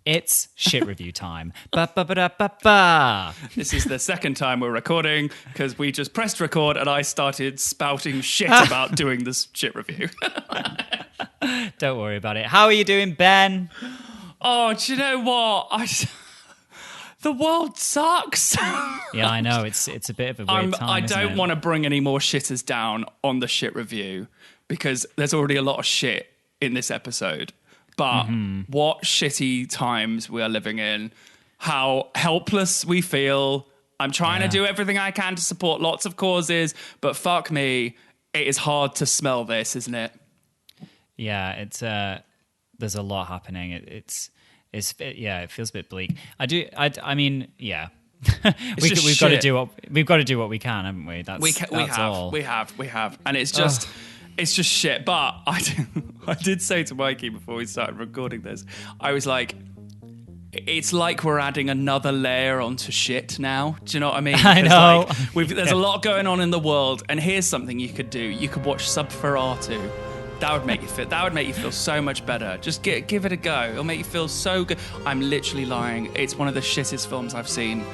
It's shit review time. Ba-ba-ba-da-ba-ba. This is the second time we're recording because we just pressed record and I started spouting shit about doing this shit review. Don't worry about it. How are you doing, Ben? Oh, do you know what? The world sucks. Yeah, I know. It's a bit of a weird time, I isn't don't it? want to bring any more shitters down on the shit review because there's already a lot of shit in this episode. But what shitty times we are living in, how helpless we feel. I'm trying to do everything I can to support lots of causes, but fuck me, it is hard to smell this, isn't it? Yeah, it's there's a lot happening. It feels a bit bleak. I mean, yeah. we've got to do what we can, haven't we? We have, and it's just. It's just shit. But I did say to Mikey before we started recording this, I was like, it's like we're adding another layer onto shit now. Do you know what I mean? I know. There's a lot going on in the world, and here's something you could do. You could watch Subferatu. That would make you feel so much better. Just give it a go. It'll make you feel so good. I'm literally lying. It's one of the shittest films I've seen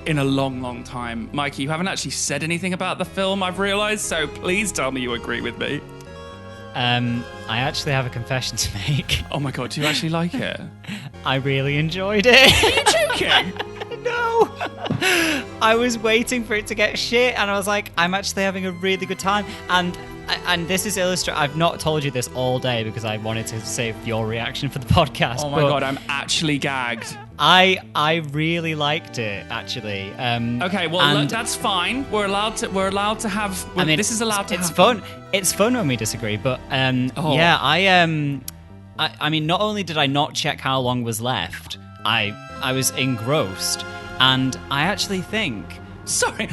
in a long, long time. Mikey, you haven't actually said anything about the film, I've realised, so please tell me you agree with me. I actually have a confession to make. Oh my God, do you actually like it? I really enjoyed it. Are you joking? No. I was waiting for it to get shit, and I was like, I'm actually having a really good time. And this is illustrated. I've not told you this all day because I wanted to save your reaction for the podcast. Oh my God, I'm actually gagged. I really liked it, actually. Okay, well, look, that's fine. We're allowed to have. This is allowed to. It's happen. fun. It's fun when we disagree, but yeah, I mean, not only did I not check how long was left, I was engrossed, and I actually think. Sorry.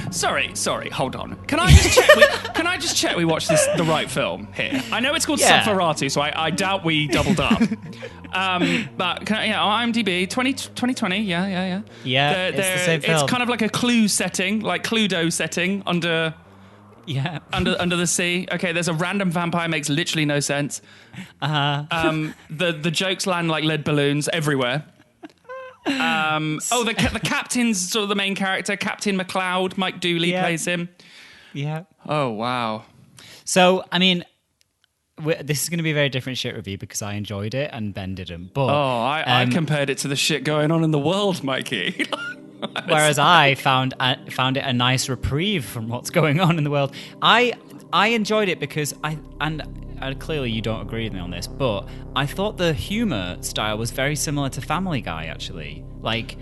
Hold on. Can I just check? We watched the right film here. I know it's called Subferatu, so I doubt we doubled up. But IMDb 2020. Yeah. Yeah, it's the same film. It's kind of like a Clue setting, like Cluedo setting under. Yeah. Under the sea. Okay, there's a random vampire, makes literally no sense. The jokes land like lead balloons everywhere. The captain's sort of the main character, Captain McLeod. Mike Dooley plays him. Yeah. Oh, wow. So, I mean, this is going to be a very different shit review because I enjoyed it and Ben didn't. But I compared it to the shit going on in the world, Mikey. Whereas I found it a nice reprieve from what's going on in the world. I enjoyed it because clearly you don't agree with me on this, but I thought the humor style was very similar to Family Guy, actually. Like,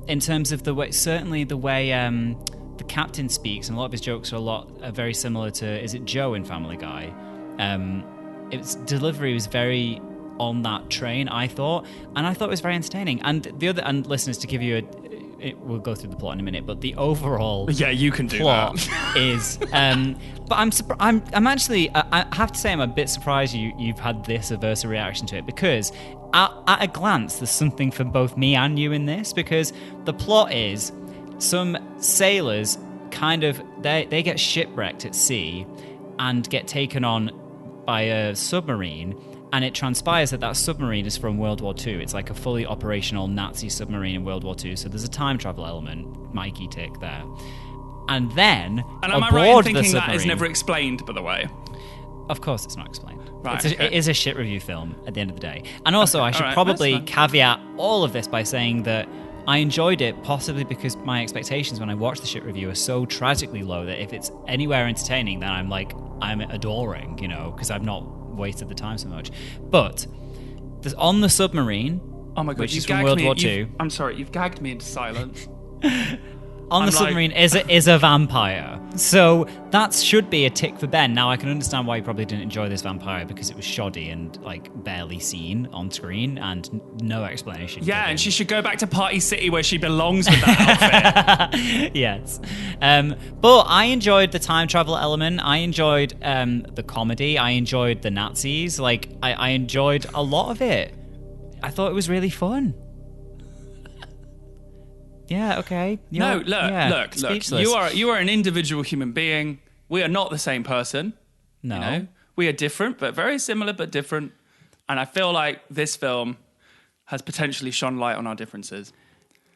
in terms of the way the captain speaks, and a lot of his jokes are very similar to, is it Joe in Family Guy? Its delivery was very on that train, I thought, and I thought it was very entertaining. And listeners, to give you we'll go through the plot in a minute, but the overall you can do plot that. is but I'm actually I have to say I'm a bit surprised you've had this averse a reaction to it, because at a glance there's something for both me and you in this, because the plot is some sailors kind of they get shipwrecked at sea and get taken on by a submarine. And it transpires that submarine is from World War II. It's like a fully operational Nazi submarine in World War II. So there's a time travel element, Mikey tick there. And then, and am I right in thinking that is never explained, by the way? Of course it's not explained. Right, It is a shit review film at the end of the day. And also, I should probably caveat all of this by saying that I enjoyed it, possibly because my expectations when I watched the shit review are so tragically low that if it's anywhere entertaining, then I'm adoring, because I'm not wasted the time so much. But on the submarine, oh my God, which is from World War II. I'm sorry, you've gagged me into silence. On the submarine is a vampire. So that should be a tick for Ben. Now I can understand why you probably didn't enjoy this vampire, because it was shoddy and barely seen on screen and no explanation. Yeah, and she should go back to Party City where she belongs with that outfit. Yes. But I enjoyed the time travel element. I enjoyed the comedy. I enjoyed the Nazis. I enjoyed a lot of it. I thought it was really fun. Yeah, okay. Look. Speechless. You are an individual human being. We are not the same person. No. We are different, but very similar, but different. And I feel like this film has potentially shone light on our differences.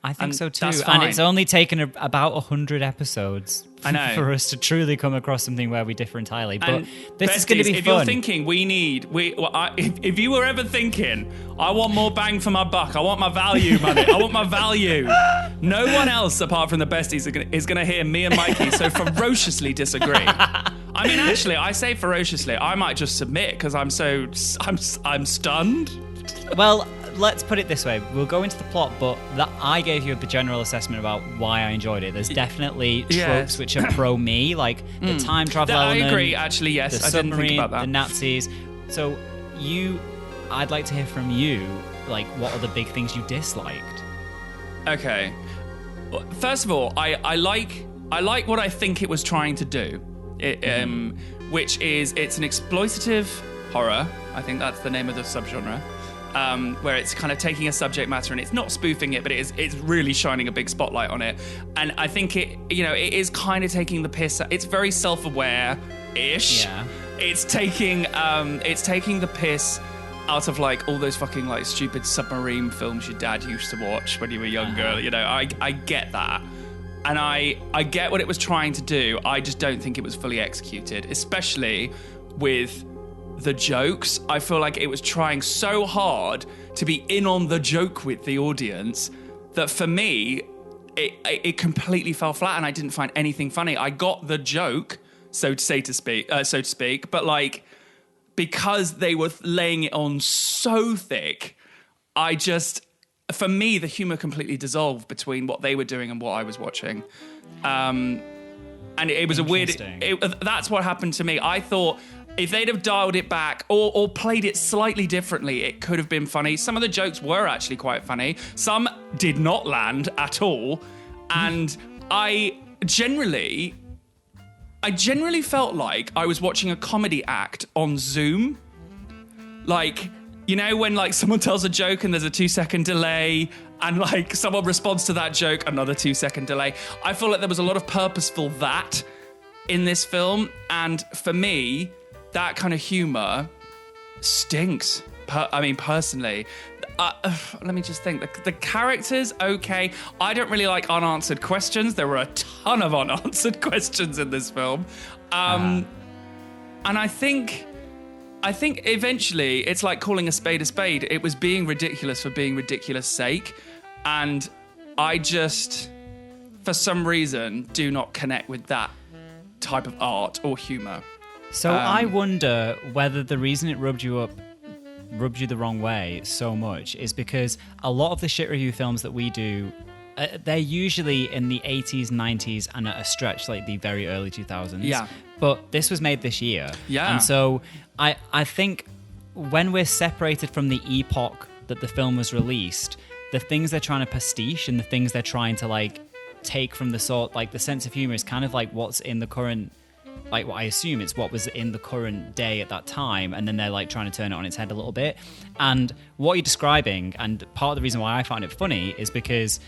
I think And so too. that's And fine. it's only taken about 100 episodes I know. for us to truly come across something where we differ entirely. But And this is going to besties, be if fun. you're thinking if you were ever thinking, I want more bang for my buck, I want my value money, I want my value, no one else apart from the besties is going to hear me and Mikey so ferociously disagree. I mean, actually, I say ferociously, I might just submit because I'm stunned. Well, let's put it this way. We'll go into the plot, but I gave you a general assessment about why I enjoyed it. There's definitely tropes Yes. which are pro me, like the time travel I element. agree, actually, yes. The I didn't think submarine, about that. the Nazis. So I'd like to hear from you, like, what are the big things you disliked? Okay. Well, first of all, I like what I think it was trying to do, which is it's an exploitative horror. I think that's the name of the subgenre. Where it's kind of taking a subject matter and it's not spoofing it, but it's really shining a big spotlight on it. And I think it is kind of taking the piss. It's very self-aware-ish. Yeah. It's taking the piss out of like all those fucking like stupid submarine films your dad used to watch when you were younger. Uh-huh. You know, I get that. And I get what it was trying to do. I just don't think it was fully executed, especially with the jokes. I feel like it was trying so hard to be in on the joke with the audience that for me, it completely fell flat and I didn't find anything funny. I got the joke, so to speak, but like, because they were laying it on so thick, for me, the humor completely dissolved between what they were doing and what I was watching. And it was a weird... that's what happened to me. I thought if they'd have dialed it back or played it slightly differently, it could have been funny. Some of the jokes were actually quite funny. Some did not land at all. And I generally felt like I was watching a comedy act on Zoom. Like, you know, when like someone tells a joke and there's a 2-second delay and like someone responds to that joke, another 2-second delay. I feel like there was a lot of purposeful that in this film. And for me, that kind of humor stinks. Personally. Let me just think. The characters, okay. I don't really like unanswered questions. There were a ton of unanswered questions in this film. And I think eventually it's like calling a spade a spade. It was being ridiculous for being ridiculous' sake. And I just, for some reason, do not connect with that type of art or humor. So I wonder whether the reason it rubbed you the wrong way so much is because a lot of the shit review films that we do, they're usually in the 80s, 90s, and at a stretch like the very early 2000s. Yeah. But this was made this year. Yeah. And so I think when we're separated from the epoch that the film was released, the things they're trying to pastiche and the things they're trying to like take from the sort, like the sense of humor is kind of like what's in the current, like what I assume it's what was in the current day at that time, and then they're like trying to turn it on its head a little bit. And what you're describing, and part of the reason why I find it funny is because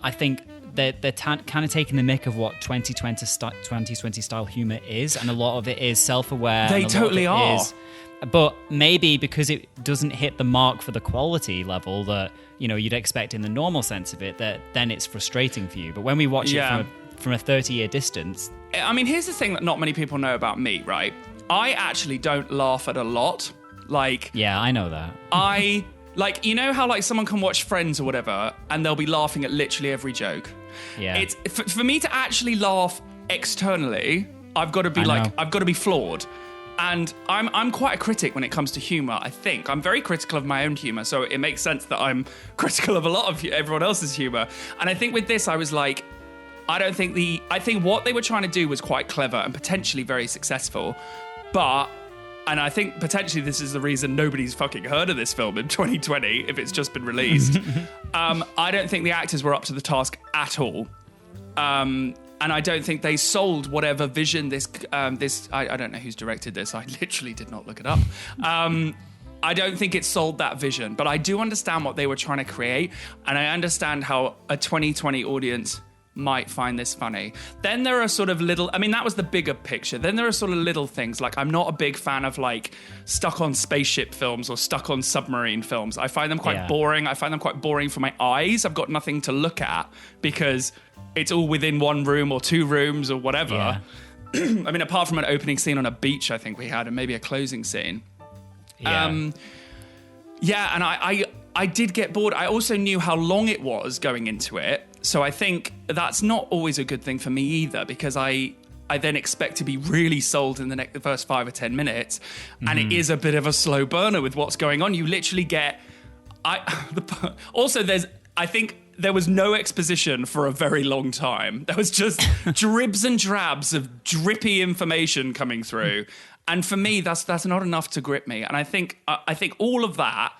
I think they're kind of taking the mick of what 2020 style humor is, and a lot of it is self-aware. They totally are. But maybe because it doesn't hit the mark for the quality level that you'd expect in the normal sense of it, that then it's frustrating for you. But when we watch it from a 30-year distance. I mean, here's the thing that not many people know about me, right? I actually don't laugh at a lot. Like, yeah, I know that. Like, you know how like someone can watch Friends or whatever and they'll be laughing at literally every joke? Yeah. It's for me to actually laugh externally, I've got to be flawed. And I'm quite a critic when it comes to humor, I think. I'm very critical of my own humor, so it makes sense that I'm critical of a lot of everyone else's humor. And I think with this, I was like, I think what they were trying to do was quite clever and potentially very successful. And I think potentially this is the reason nobody's fucking heard of this film in 2020, if it's just been released. I don't think the actors were up to the task at all. And I don't think they sold whatever vision I don't know who's directed this. I literally did not look it up. I don't think it sold that vision, but I do understand what they were trying to create. And I understand how a 2020 audience might find this funny. Then there are sort of little, I mean, that was the bigger picture. Then there are sort of little things, like I'm not a big fan of like stuck on spaceship films or stuck on submarine films. I find them quite boring. I find them quite boring for my eyes. I've got nothing to look at because it's all within one room or two rooms or whatever. Yeah. I mean, apart from an opening scene on a beach, I think we had, and maybe a closing scene. And I did get bored. I also knew how long it was going into it. So I think that's not always a good thing for me either, because I then expect to be really sold in the first 5 or 10 minutes. And it is a bit of a slow burner with what's going on. You literally get... I think there was no exposition for a very long time. There was just dribs and drabs of drippy information coming through. And for me, that's not enough to grip me. And I think all of that,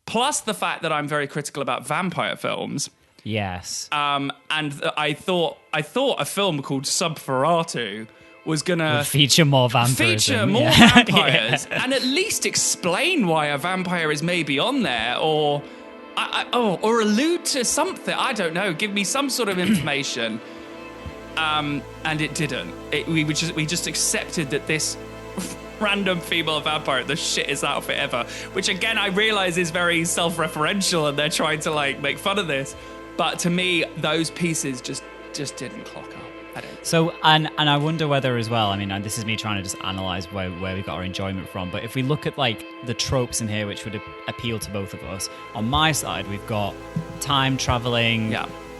plus the fact that I'm very critical about vampire films. Yes. And I thought a film called Subferatu was gonna feature more vampires, vampires, and at least explain why a vampire is maybe on there, or allude to something. I don't know. Give me some sort of information. And it didn't. We just accepted that this random female vampire, the shittest outfit ever, which again I realize is very self-referential and they're trying to like make fun of this, but to me those pieces just didn't clock up. I don't. So and I wonder whether as well, I mean, and this is me trying to just analyze where we got our enjoyment from, but if we look at like the tropes in here which would appeal to both of us, on my side we've got time traveling,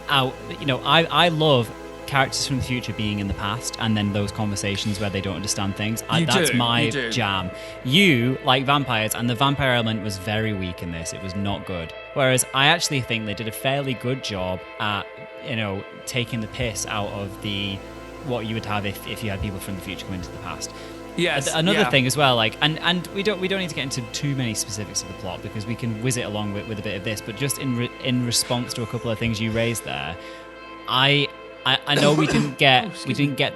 I love characters from the future being in the past, and then those conversations where they don't understand things. That's my jam. You like vampires, and the vampire element was very weak in this. It was not good. Whereas I actually think they did a fairly good job at, taking the piss out of what you would have if you had people from the future come into the past. Yes. Another thing as well, like, and we don't need to get into too many specifics of the plot because we can whiz it along with a bit of this. But just in response to a couple of things you raised there, I know we didn't get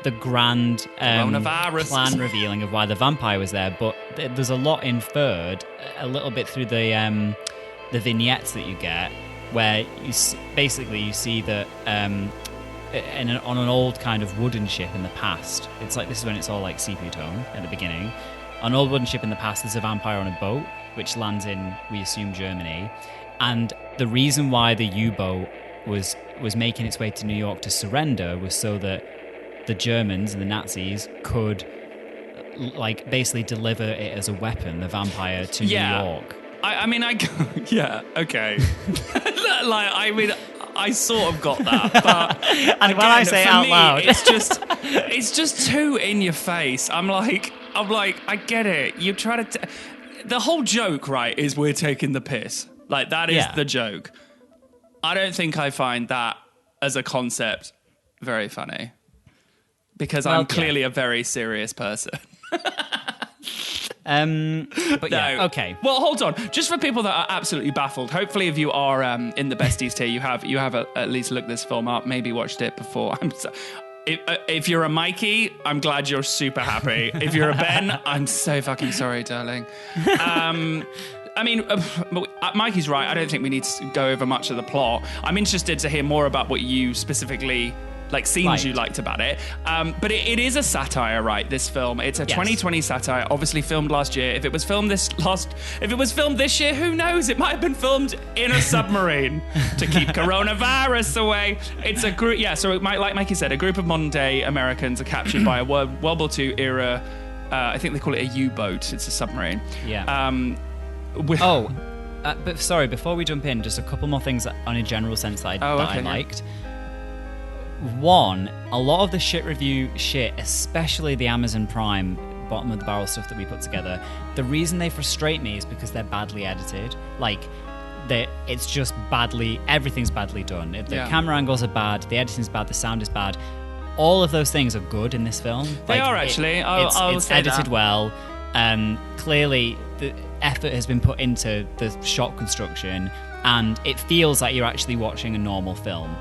the grand plan revealing of why the vampire was there, but there's a lot inferred a little bit through the vignettes that you get, where you see that on an old kind of wooden ship in the past. It's like, this is when it's all like sepia tone at the beginning. On an old wooden ship in the past, there's a vampire on a boat which lands in, we assume, Germany, and the reason why the U-boat was making its way to New York to surrender was so that the Germans and the Nazis could like basically deliver it as a weapon, the vampire, to New York. Okay. I sort of got that, but and again, when I say it out loud, it's just too in your face. I'm like, I get it. You try to. The whole joke, right, is we're taking the piss. Like that is the joke. I don't think I find that as a concept very funny, because I'm clearly a very serious person. But yeah, no. okay. Well, hold on. Just for people that are absolutely baffled, hopefully if you are in the besties tier, you have at least looked this film up, maybe watched it before. If you're a Mikey, I'm glad you're super happy. If you're a Ben, I'm so fucking sorry, darling. I mean, Mikey's right. I don't think we need to go over much of the plot. I'm interested to hear more about what you specifically, like, scenes you liked about it. But it is a satire, right, this film. It's a 2020 satire, obviously filmed last year. If it was filmed this year, who knows? It might have been filmed in a submarine to keep coronavirus away. It's a group, so like Mikey said, a group of modern-day Americans are captured by a World War II era, I think they call it a U-boat. It's a submarine. Yeah. But sorry, before we jump in, just a couple more things on a general sense that I liked. One, a lot of the shit, especially the Amazon Prime bottom of the barrel stuff that we put together, the reason they frustrate me is because they're badly edited. Like, it's just everything's badly done. The camera angles are bad, the editing's bad, the sound is bad. All of those things are good in this film. They are actually. It's edited well. Clearly, the effort has been put into the shot construction, and it feels like you're actually watching a normal film.